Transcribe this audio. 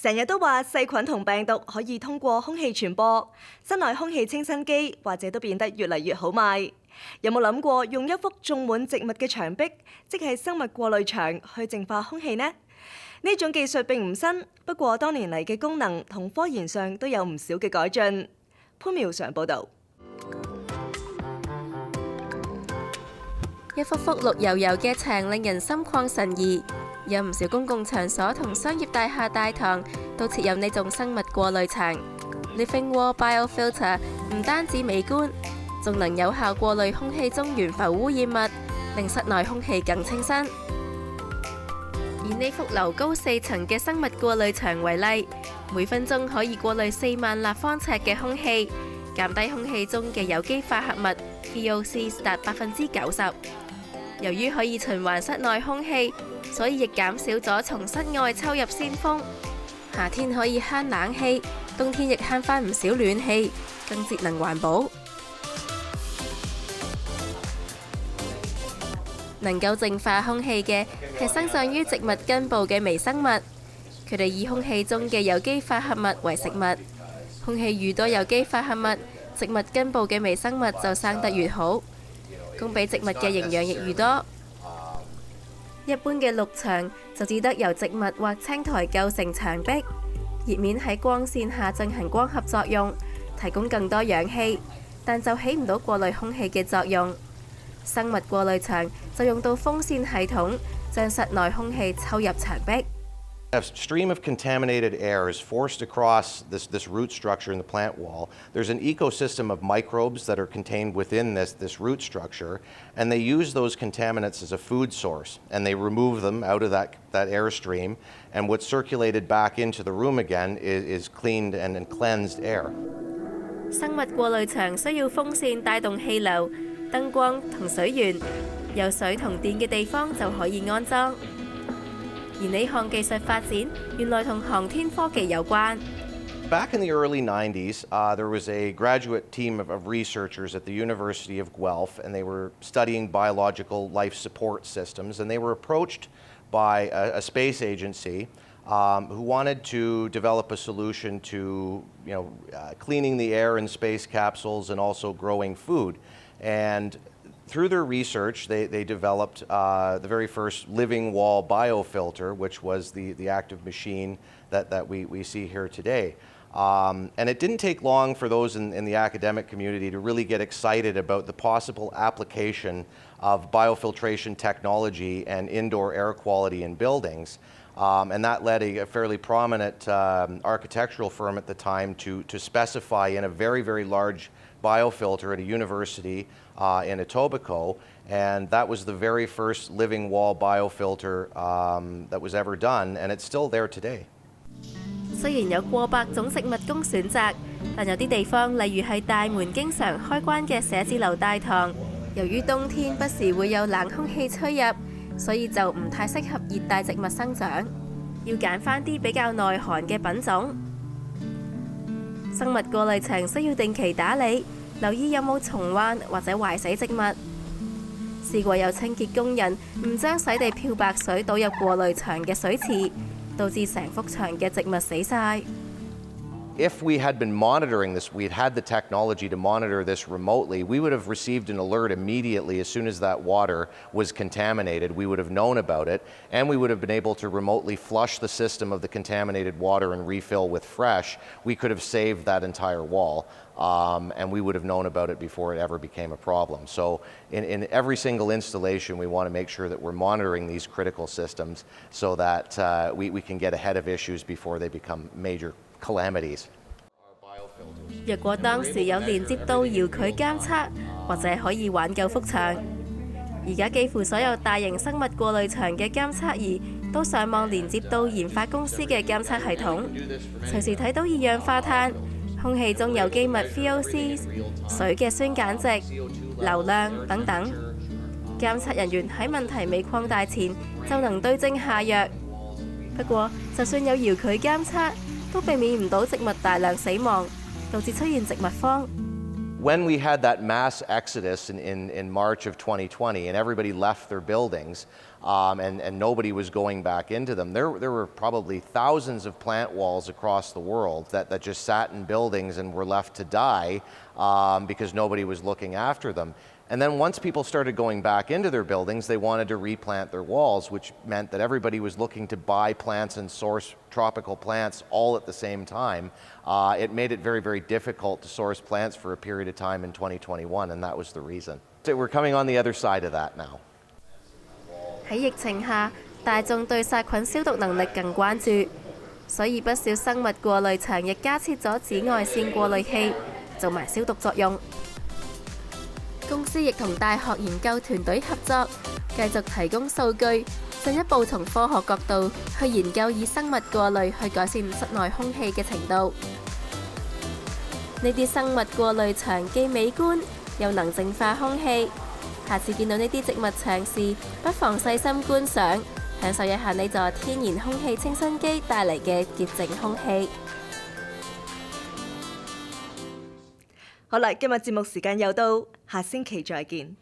成日都話細菌同病毒可以通過空氣傳播，室內空氣清新機或者都變得越嚟越好賣。有冇諗過用一幅種滿植物嘅牆壁，即係生物過濾牆，去淨化空氣呢？呢種技術並唔新，不過多年嚟嘅功能同科研上都有唔少嘅改進。潘妙常報導。一幅幅綠油油嘅牆令人心曠神怡。有唔少公共場所同商業大廈大堂都設有呢種生物過濾牆 （Living Wall Biofilter）， 唔單止美觀，仲能有效過濾空氣中懸浮污染物，令室內空氣更清新。以呢幅樓高4層嘅生物過濾牆為例，每分鐘可以過濾4萬立方尺嘅空氣，減低空氣中嘅有機化合物 VOC 達90%。由於可以循環室內空氣，所以亦減少咗從室外抽入鮮風。夏天可以慳冷氣，冬天亦慳返唔少暖氣，更節能環保。能夠淨化空氣嘅係生長於植物根部嘅微生物，佢哋以空氣中嘅有機化合物為食物。空氣越多有機化合物，植物根部嘅微生物就生得越好，供俾植物嘅營養亦越多。一般嘅綠牆就只得由植物或青苔構成牆壁，葉面喺光線下進行光合作用，提供更多氧氣，但就起唔到過濾空氣嘅作用。生物過濾牆就用到風扇系統，將室內空氣抽入牆壁。A stream of contaminated air is forced across this root structure in the plant wall. There's an ecosystem of microbes that are contained within this root structure, and they use those contaminants as a food source, and they remove them out of that airstream, and what's circulated back into the room again is cleaned and cleansed air. 生物過濾牆需要風扇帶動氣流、燈光同水源，有水同電嘅地方就可以安裝。而呢項技術發展原來同航天科技有關。Back in the early 90s, there was a graduate team of researchers at the University of Guelph, and they were studying biological life support systems, and they were approached by a space agency who wanted to develop a solution to, cleaning the air in space capsules and also growing food. And through their research, they developed the very first living wall biofilter, which was the active machine that we see here today. And it didn't take long for those in the academic community to really get excited about the possible application of biofiltration technology and indoor air quality in buildings. And that led a fairly prominent architectural firm at the time to specify in a very, very large biofilter at a university in Etobicoke, and that was the very first living wall biofilter that was ever done, and it's still there today. 雖然有過百種植物供選擇，但有啲地方，例如係大門經常開關嘅寫字樓大堂，由於冬天不時會有冷空氣吹入，所以就唔太適合熱帶植物生長，要揀返啲比較耐寒嘅品種。生物過濾牆需要定期打理，留意有冇蟲患或者壞死植物。試過有清潔工人唔將洗地漂白水倒入過濾牆嘅水池，導致成幅牆嘅植物死晒。If we had been monitoring this, we had the technology to monitor this remotely, we would have received an alert immediately as soon as that water was contaminated. We would have known about it, and we would have been able to remotely flush the system of the contaminated water and refill with fresh. We could have saved that entire wall, and we would have known about it before it ever became a problem. So in every single installation, we want to make sure that we're monitoring these critical systems so that we can get ahead of issues before they become major calamities. 若果當時有連接到遙距監測，或者可以挽救幅牆。而家幾乎所有大型生物過濾牆嘅監測儀都上網連接到研發公司嘅監測系統，隨時睇到二氧化碳、空氣中有機物 VOC、水嘅酸鹼值、流量等等。監測人員喺問題未擴大前就能對症下藥。不過，就算有遙距監測，都避免唔到植物大量死亡，導致出現植物荒。when we had that mass exodus in March of 2020 and everybody left their buildings and nobody was going back into them, there were probably thousands of plant walls across the world that just sat in buildings and were left to die because nobody was looking after them. And then once people started going back into their buildings, they wanted to replant their walls, which meant that everybody was looking to buy plants and source tropical plants all at the same time. It made it very, very difficult to source plants for a period of time in 2021, and that was the reason. So we're coming on the other side of that now. 喺疫情下，大眾對殺菌消毒能力更關注，所以不少生物過濾牆亦加設咗紫外線過濾器，做埋消毒作用。公司亦同大學研究團隊合作，繼續提供數據，進一步從科學角度去研究以生物過濾去改善室內空氣嘅程度。呢啲生物過濾牆既美觀，又能淨化空氣。下次見到呢啲植物牆時，不妨細心觀賞，享受一下呢座天然空氣清新機帶嚟嘅潔淨空氣。好啦，今日節目時間又到，下星期再見。